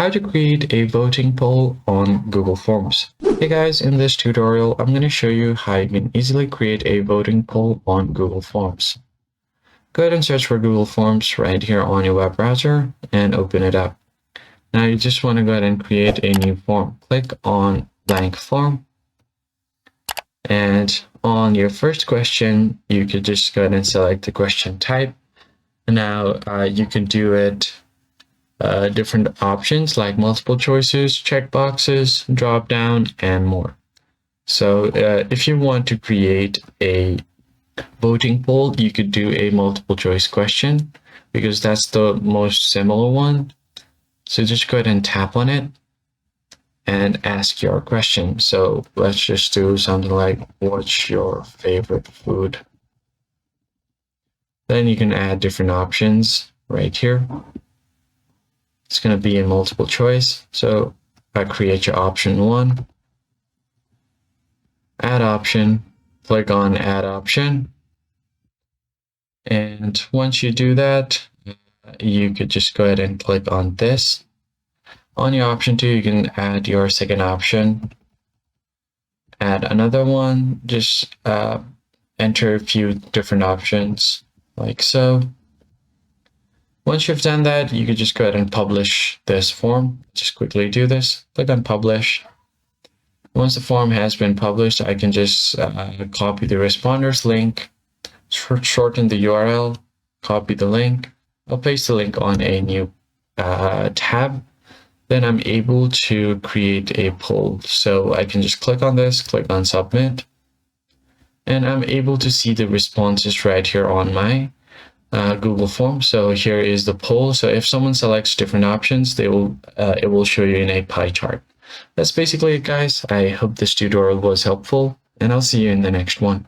how to create a voting poll on Google Forms. Hey guys, in this tutorial, I'm going to show you how you can easily create a voting poll on Google Forms. Go ahead and search for Google Forms right here on your web browser and open it up. Now you just want to go ahead and create a new form. Click on blank form. And on your first question, you could just go ahead and select the question type. Now you can do it different options like multiple choices, checkboxes, drop down, and more. So if you want to create a voting poll, you could do a multiple choice question because that's the most similar one. So just go ahead and tap on it and ask your question. So let's just do something like, what's your favorite food? Then you can add different options right here. It's going to be in multiple choice. So create your option 1, add option, click on add option. And once you do that, you could just go ahead and click on this. On your option 2, you can add your second option, add another one, just enter a few different options like so. Once you've done that, you could just go ahead and publish this form. Just quickly do this, click on publish. Once the form has been published, I can just copy the responders link, shorten the URL, copy the link. I'll paste the link on a new tab. Then I'm able to create a poll. So I can just click on this, click on submit, and I'm able to see the responses right here on my Google form. So here is the poll. So if someone selects different options, it will show you in a pie chart. That's basically it, guys. I hope this tutorial was helpful, and I'll see you in the next one.